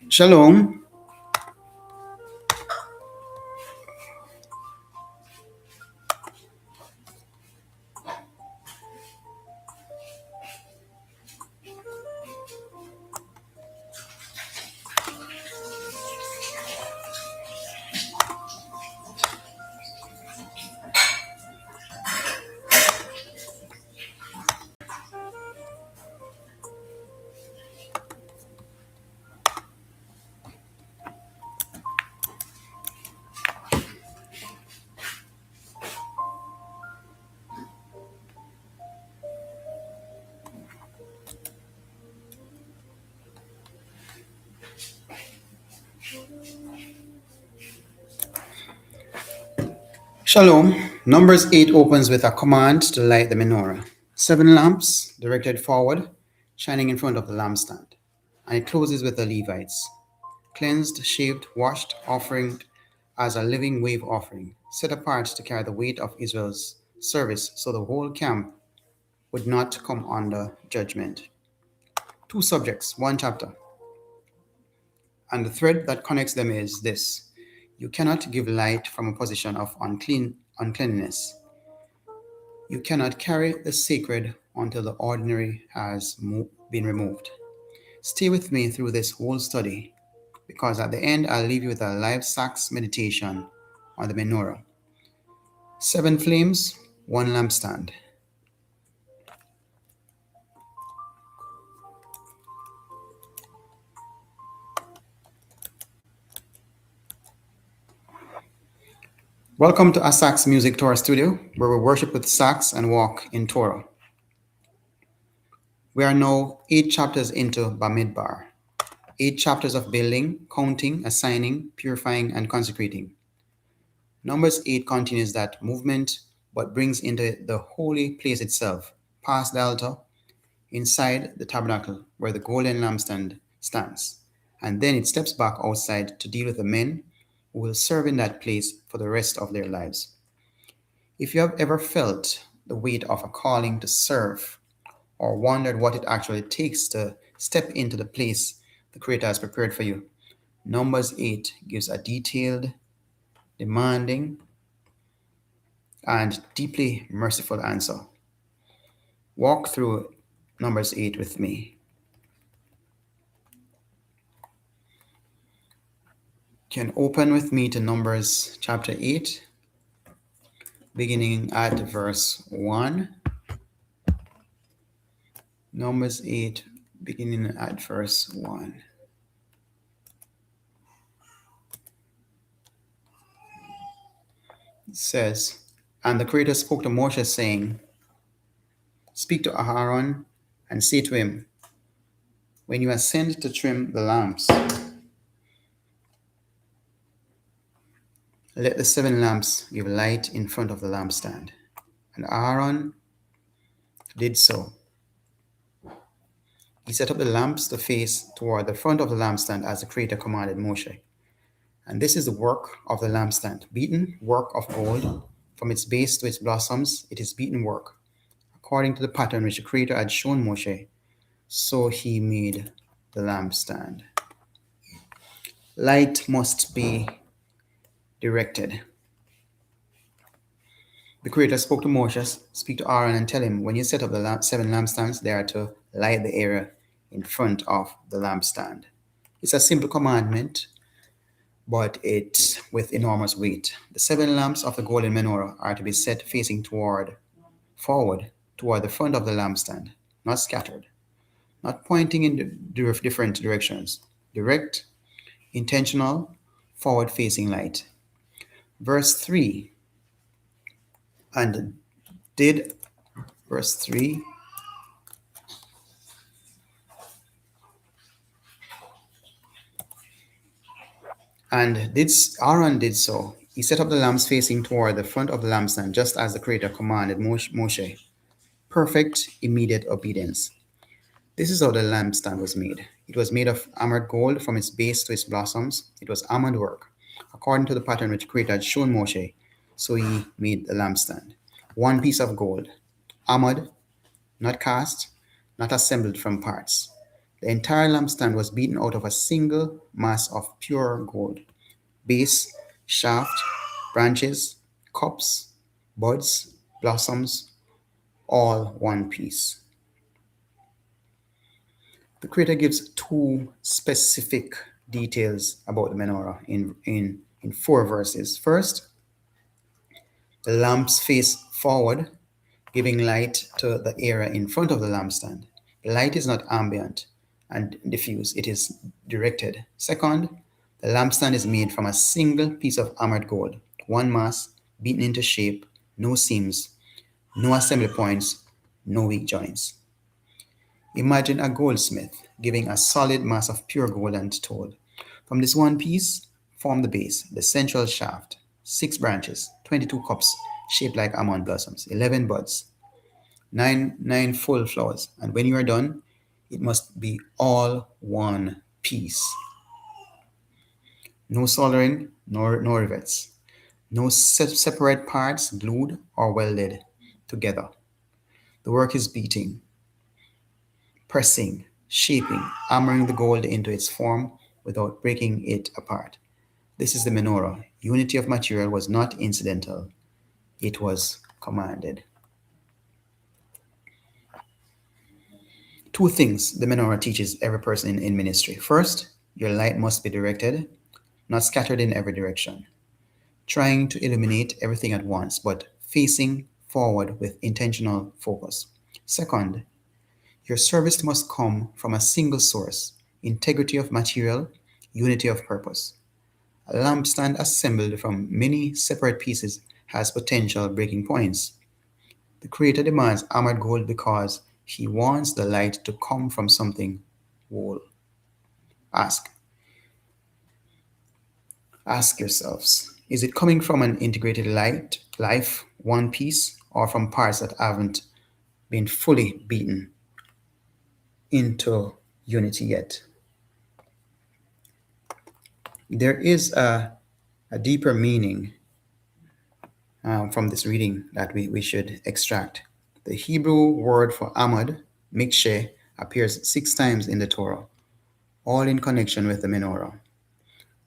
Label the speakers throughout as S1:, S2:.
S1: Shalom. Shalom. Numbers 8 opens with a command to light the menorah. 7 lamps directed forward, shining in front of the lampstand. And it closes with the Levites. Cleansed, shaved, washed, offering as a living wave offering, set apart to carry the weight of Israel's service so the whole camp would not come under judgment. 2 subjects, 1 chapter. And the thread that connects them is this: you cannot give light from a position of uncleanness. You cannot carry the sacred until the ordinary has been removed. Stay with me through this whole study, because at the end I'll leave you with a live sax meditation on the menorah. 7 flames, 1 lampstand. Welcome to AsahxMusic Torah Studio, where we worship with sax and walk in Torah. We are now 8 chapters into Bamidbar. 8 chapters of building, counting, assigning, purifying, and consecrating. Numbers 8 continues that movement, but brings into the holy place itself, past the altar, inside the tabernacle where the golden lampstand stands. And then it steps back outside to deal with the men who will serve in that place for the rest of their lives. If you have ever felt the weight of a calling to serve, or wondered what it actually takes to step into the place the Creator has prepared for you, Numbers 8 gives a detailed, demanding, and deeply merciful answer. Walk through Numbers 8 with me. You can open with me to Numbers chapter 8, beginning at verse 1. Numbers 8, beginning at verse 1. It says, "And the Creator spoke to Moshe, saying, Speak to Aaron and say to him, when you ascend to trim the lamps, let the 7 lamps give light in front of the lampstand." And Aaron did so. He set up the lamps to face toward the front of the lampstand as the Creator commanded Moshe. And this is the work of the lampstand, beaten work of gold. From its base to its blossoms, it is beaten work, according to the pattern which the Creator had shown Moshe. So he made the lampstand. Light must be directed. The Creator spoke to Moshe, "Speak to Aaron and tell him, when you set up the 7 lampstands, they are to light the area in front of the lampstand." It's a simple commandment, but it's with enormous weight. The 7 lamps of the golden menorah are to be set facing forward toward the front of the lampstand, not scattered, not pointing in different directions. Direct, intentional, forward-facing light. Verse 3, and did, verse 3, and did Aaron did so. He set up the lamps facing toward the front of the lampstand, just as the Creator commanded Moshe. Perfect, immediate obedience. This is how the lampstand was made. It was made of armored gold from its base to its blossoms. It was almond work, according to the pattern which Creator had shown Moshe. So he made the lampstand. 1 piece of gold, armored, not cast, not assembled from parts. The entire lampstand was beaten out of a single mass of pure gold. Base, shaft, branches, cups, buds, blossoms, all one piece. The Creator gives two specific details about the menorah in 4 verses. First, the lamps face forward, giving light to the area in front of the lampstand. The light is not ambient and diffuse, it is directed. Second, the lampstand is made from a single piece of hammered gold, one mass, beaten into shape, no seams, no assembly points, no weak joints. Imagine a goldsmith giving a solid mass of pure gold and told, from this one piece, form the base, the central shaft, 6 branches, 22 cups shaped like almond blossoms, 11 buds, nine full flowers, and when you are done, it must be all one piece. No soldering, nor rivets, no separate parts glued or welded together. The work is beating, pressing, shaping, hammering the gold into its form without breaking it apart. This is the menorah. Unity of material was not incidental, it was commanded. Two things the menorah teaches every person in ministry. First, your light must be directed, not scattered in every direction, trying to illuminate everything at once, but facing forward with intentional focus. Second, your service must come from a single source, integrity of material, unity of purpose. A lampstand assembled from many separate pieces has potential breaking points. The Creator demands armored gold because He wants the light to come from something whole. Ask. Ask yourselves, is it coming from an integrated life, one piece, or from parts that haven't been fully beaten into unity yet? There is a deeper meaning from this reading that we should extract. The Hebrew word for Ahmad, Miksheh, appears 6 times in the Torah, all in connection with the menorah.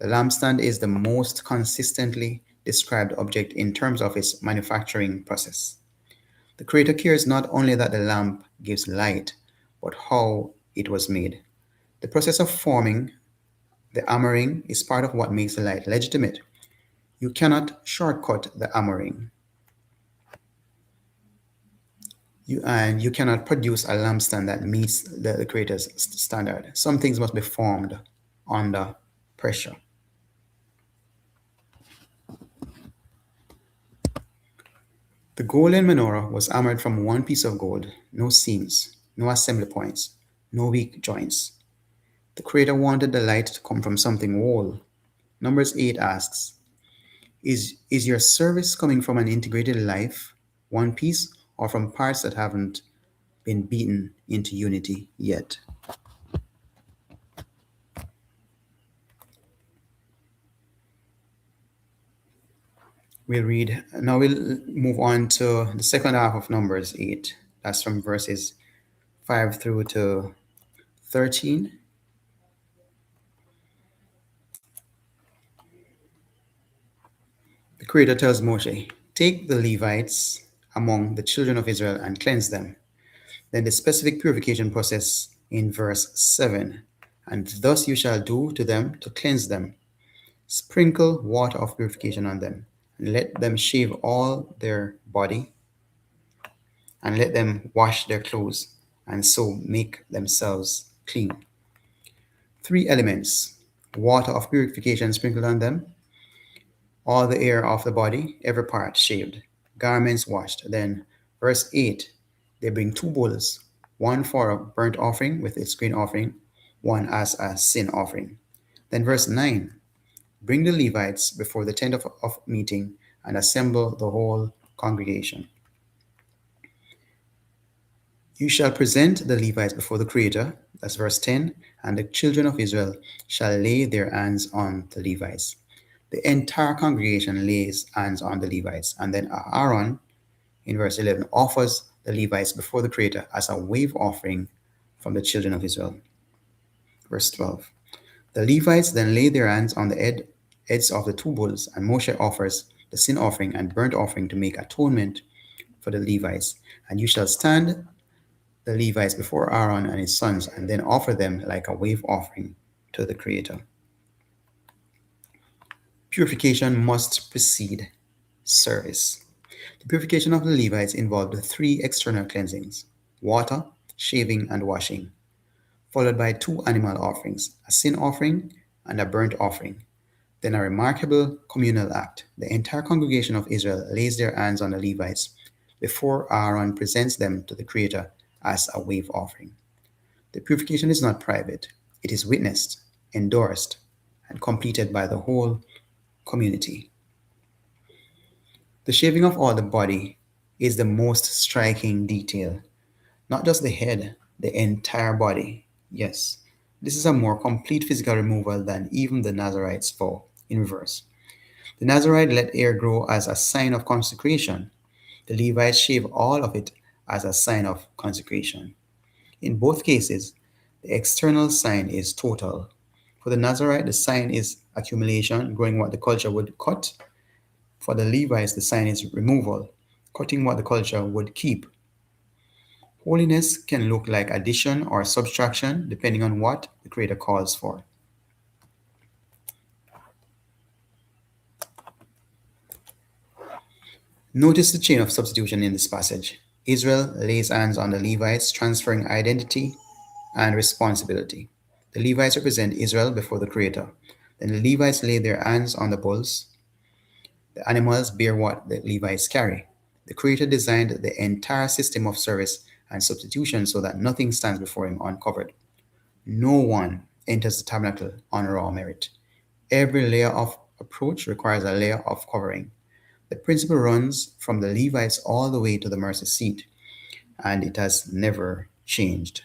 S1: The lampstand is the most consistently described object in terms of its manufacturing process. The Creator cares not only that the lamp gives light, but how it was made. The process of forming the hammering is part of what makes the light legitimate. You cannot shortcut the hammering. You cannot produce a lampstand that meets the Creator's standard. Some things must be formed under pressure. The golden menorah was hammered from one piece of gold, no seams, no assembly points, no weak joints. The Creator wanted the light to come from something whole. Numbers 8 asks, Is your service coming from an integrated life, one piece, or from parts that haven't been beaten into unity yet? We'll move on to the second half of Numbers 8. That's from verses 5 through to 13. The Creator tells Moshe, take the Levites among the children of Israel and cleanse them. Then the specific purification process in verse 7. And thus you shall do to them to cleanse them. Sprinkle water of purification on them, and let them shave all their body, and let them wash their clothes, and so make themselves clean. 3 elements: water of purification sprinkled on them, all the hair of the body, every part shaved, garments washed. Then, verse 8, they bring 2 bulls, one for a burnt offering with its grain offering, one as a sin offering. Then, verse 9, bring the Levites before the tent of meeting and assemble the whole congregation. You shall present the Levites before the Creator, that's verse 10, and the children of Israel shall lay their hands on the Levites. The entire congregation lays hands on the Levites, and then Aaron, in verse 11, offers the Levites before the Creator as a wave offering from the children of Israel. Verse 12. The Levites then lay their hands on the heads of the two bulls, and Moshe offers the sin offering and burnt offering to make atonement for the Levites. And you shall stand the Levites before Aaron and his sons, and then offer them like a wave offering to the Creator. Purification must precede service. The purification of the Levites involved three external cleansings: water, shaving, and washing, followed by two animal offerings, a sin offering and a burnt offering. Then a remarkable communal act. The entire congregation of Israel lays their hands on the Levites before Aaron presents them to the Creator as a wave offering. The purification is not private, it is witnessed, endorsed, and completed by the whole community. The shaving of all the body is the most striking detail. Not just the head, the entire body. Yes, this is a more complete physical removal than even the Nazarites' vow in reverse. The Nazarite let hair grow as a sign of consecration. The Levites shave all of it as a sign of consecration. In both cases, the external sign is total. For the Nazarite, the sign is accumulation, growing what the culture would cut. For the Levites, the sign is removal, cutting what the culture would keep. Holiness can look like addition or subtraction depending on what the Creator calls for. Notice the chain of substitution in this passage. Israel lays hands on the Levites, transferring identity and responsibility. The Levites represent Israel before the Creator. Then the Levites lay their hands on the bulls. The animals bear what the Levites carry. The Creator designed the entire system of service and substitution so that nothing stands before Him uncovered. No one enters the tabernacle on raw merit. Every layer of approach requires a layer of covering. The principle runs from the Levites all the way to the mercy seat, and it has never changed.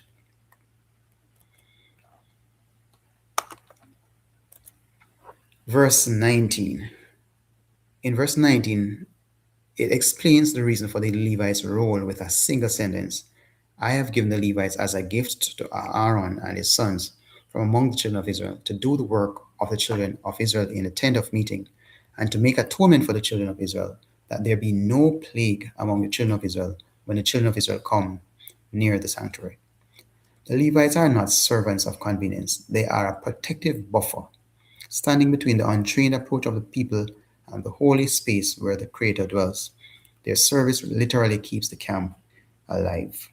S1: Verse 19. In verse 19, it explains the reason for the Levites' role with a single sentence. I have given the Levites as a gift to Aaron and his sons from among the children of Israel to do the work of the children of Israel in the tent of meeting, and to make atonement for the children of Israel, that there be no plague among the children of Israel when the children of Israel come near the sanctuary. The Levites are not servants of convenience, they are a protective buffer, standing between the untrained approach of the people and the holy space where the Creator dwells. Their service literally keeps the camp alive.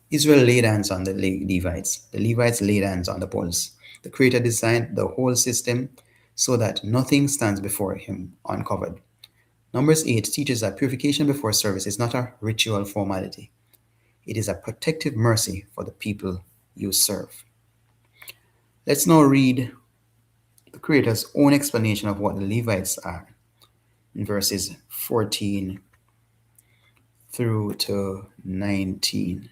S1: Israel laid hands on the Levites. The Levites laid hands on the bulls. The Creator designed the whole system so that nothing stands before Him uncovered. Numbers 8 teaches that purification before service is not a ritual formality. It is a protective mercy for the people you serve. Let's now read the Creator's own explanation of what the Levites are in verses 14 through to 19.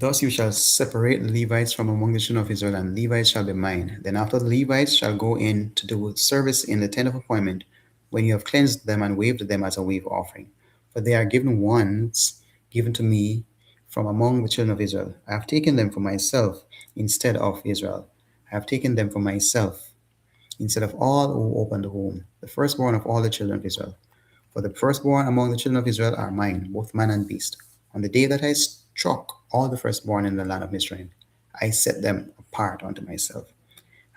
S1: Thus you shall separate the Levites from among the children of Israel, and Levites shall be mine. Then after the Levites shall go in to do service in the tent of appointment, when you have cleansed them and waved them as a wave offering. For they are given to me from among the children of Israel. I have taken them for myself instead of Israel. I have taken them for myself instead of all who open the womb, the firstborn of all the children of Israel. For the firstborn among the children of Israel are mine, both man and beast. On the day that I struck all the firstborn in the land of Mizraim, I set them apart unto myself.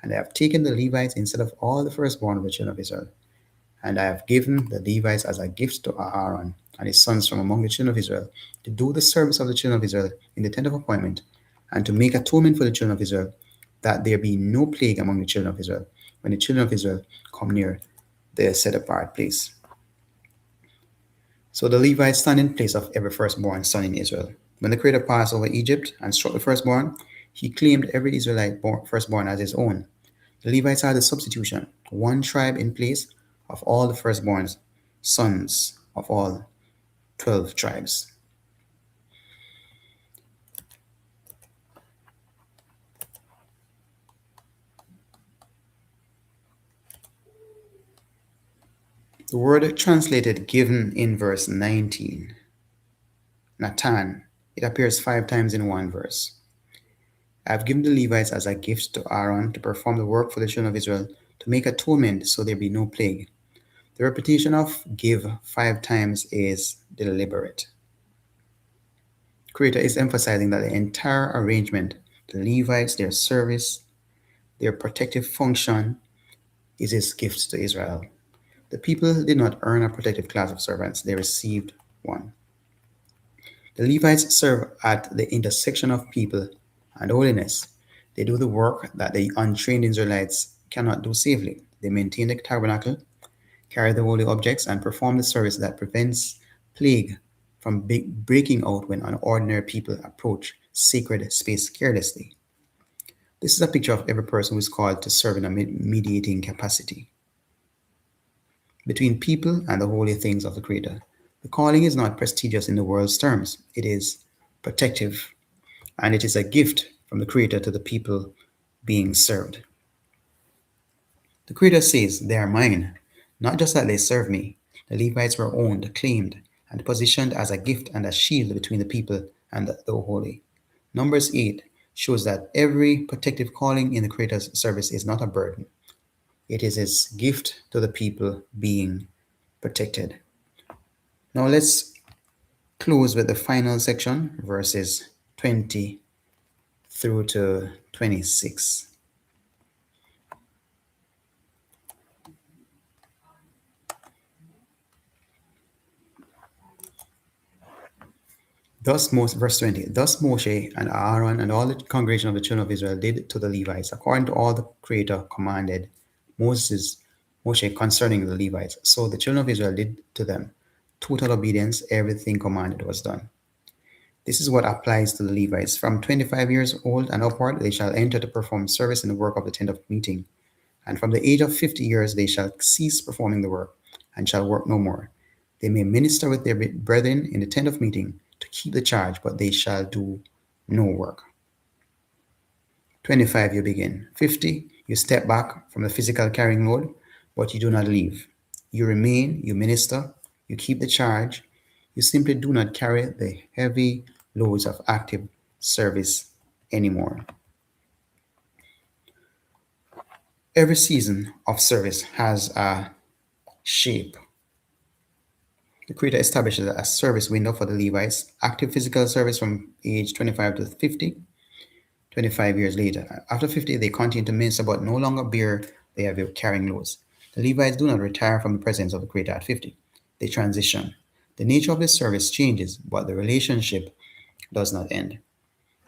S1: And I have taken the Levites instead of all the firstborn of the children of Israel. And I have given the Levites as a gift to Aaron and his sons from among the children of Israel, to do the service of the children of Israel in the tent of appointment, and to make atonement for the children of Israel, that there be no plague among the children of Israel, when the children of Israel come near their set apart place. So the Levites stand in place of every firstborn son in Israel. When the Creator passed over Egypt and struck the firstborn, He claimed every Israelite firstborn as His own. The Levites are the substitution, one tribe in place of all the firstborn sons of all 12 tribes. The word translated given in verse 19, Natan, it appears 5 times in one verse. I have given the Levites as a gift to Aaron to perform the work for the children of Israel to make atonement so there be no plague. The repetition of give 5 times is deliberate. The Creator is emphasizing that the entire arrangement, the Levites, their service, their protective function, is his gift to Israel. The people did not earn a protective class of servants, they received one. The Levites serve at the intersection of people and holiness. They do the work that the untrained Israelites cannot do safely. They maintain the tabernacle, carry the holy objects, and perform the service that prevents plague from breaking out when unordinary people approach sacred space carelessly. This is a picture of every person who is called to serve in a mediating capacity between people and the holy things of the Creator. The calling is not prestigious in the world's terms, it is protective, and it is a gift from the Creator to the people being served. The Creator says, they are mine, not just that they serve me. The Levites were owned, claimed, and positioned as a gift and a shield between the people and the holy. Numbers 8 shows that every protective calling in the Creator's service is not a burden. It is his gift to the people being protected. Now let's close with the final section, verses 20 through to 26. Verse 20, thus Moshe and Aaron and all the congregation of the children of Israel did to the Levites, according to all the Creator commanded Moshe concerning the Levites. So the children of Israel did to them. Total obedience, everything commanded was done. This is what applies to the Levites. From 25 years old and upward, they shall enter to perform service in the work of the tent of meeting. And from the age of 50 years, they shall cease performing the work and shall work no more. They may minister with their brethren in the tent of meeting to keep the charge, but they shall do no work. 25, you begin. 50, you step back from the physical carrying load, but you do not leave. You remain, you minister, you keep the charge. You simply do not carry the heavy loads of active service anymore. Every season of service has a shape. The Creator establishes a service window for the Levites, active physical service from age 25 to 50, 25 years later. After 50, they continue to minister but no longer bear the heavy carrying loads. The Levites do not retire from the presence of the Creator at 50. They transition. The nature of the service changes, but the relationship does not end.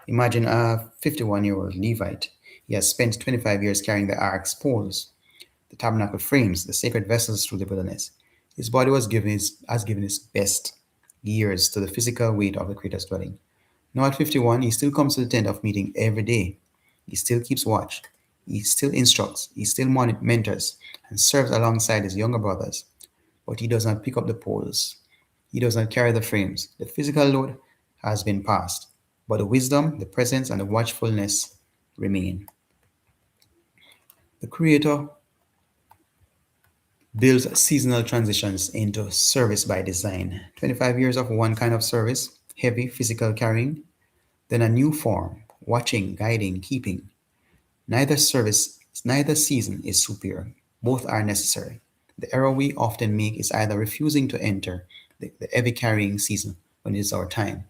S1: Imagine a 51-year-old Levite. He has spent 25 years carrying the ark's poles, the tabernacle frames, the sacred vessels through the wilderness. His body has given his best years to the physical weight of the Creator's dwelling. Now at 51, he still comes to the tent of meeting every day. He still keeps watch. He still instructs. He still mentors and serves alongside his younger brothers. But he does not pick up the poles. He does not carry the frames. The physical load has been passed, but the wisdom, the presence, and the watchfulness remain. The Creator builds seasonal transitions into service by design. 25 years of one kind of service, heavy physical carrying, then a new form, watching, guiding, keeping. Neither season is superior. Both are necessary. The error we often make is either refusing to enter the heavy carrying season when it is our time,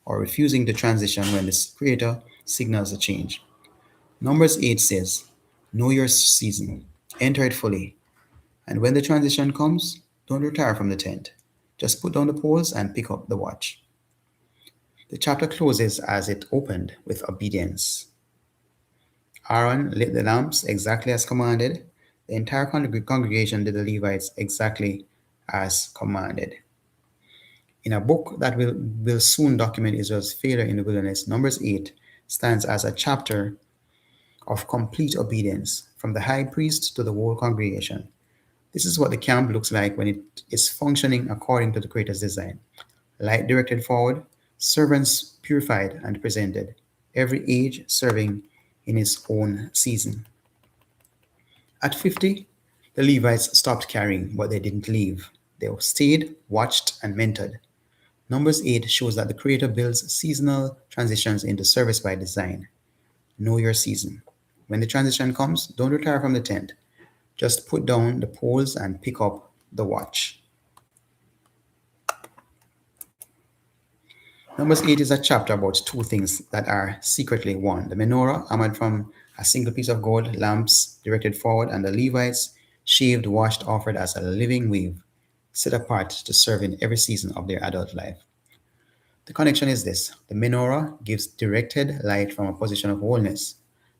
S1: or refusing to transition when the Creator signals a change. Numbers 8 says, know your season, enter it fully, and when the transition comes, don't retire from the tent. Just put down the poles and pick up the watch. The chapter closes as it opened with obedience. Aaron lit the lamps exactly as commanded. The entire congregation did the Levites exactly as commanded. In a book that will soon document Israel's failure in the wilderness, Numbers 8 stands as a chapter of complete obedience from the high priest to the whole congregation. This is what the camp looks like when it is functioning according to the Creator's design. Light directed forward, servants purified and presented, every age serving in its own season. At 50, The Levites stopped carrying, but they didn't leave. They stayed, watched, and mentored. Numbers 8 shows that the Creator builds seasonal transitions into service by design. Know your season. When the transition comes, don't retire from the tent. Just put down the poles and pick up the watch. Numbers 8 is a chapter about two things that are secretly one. The menorah, armored from a single piece of gold, lamps directed forward, and the Levites, shaved, washed, offered as a living wave, set apart to serve in every season of their adult life. The connection is this: the menorah gives directed light from a position of wholeness.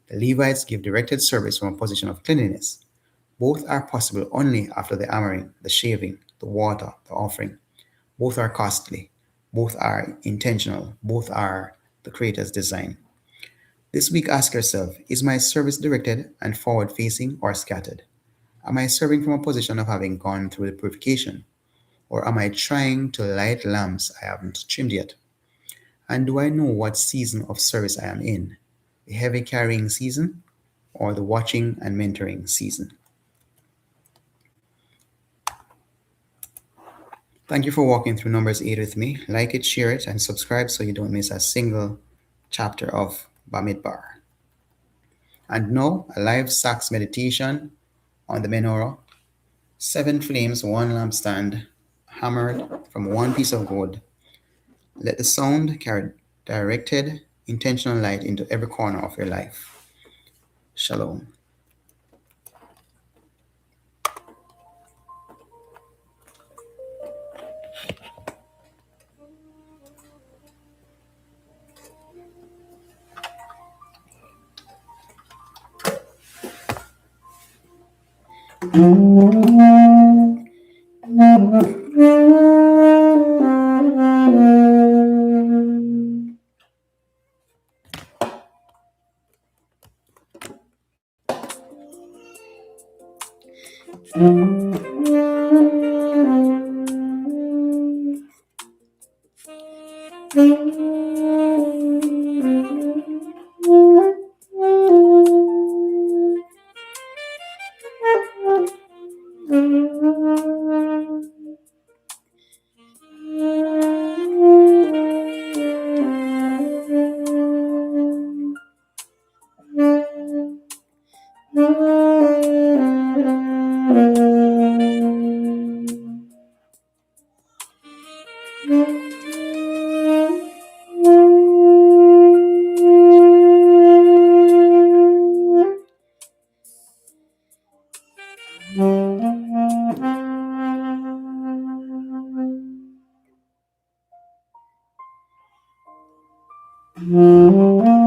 S1: The Levites give directed service from a position of cleanliness. Both are possible only after the armoring, the shaving, the water, the offering. Both are costly. Both are intentional. Both are the Creator's design. This week, ask yourself, is my service directed and forward facing or scattered? Am I serving from a position of having gone through the purification? Or am I trying to light lamps I haven't trimmed yet? And do I know what season of service I am in? The heavy carrying season or the watching and mentoring season? Thank you for walking through Numbers 8 with me. Like it, share it, and subscribe so you don't miss a single chapter of Bamidbar. And now, a live sax meditation on the menorah. 7 flames, 1 lampstand, hammered from 1 piece of gold. Let the sound carry directed, intentional light into every corner of your life. Shalom. Mm-hmm.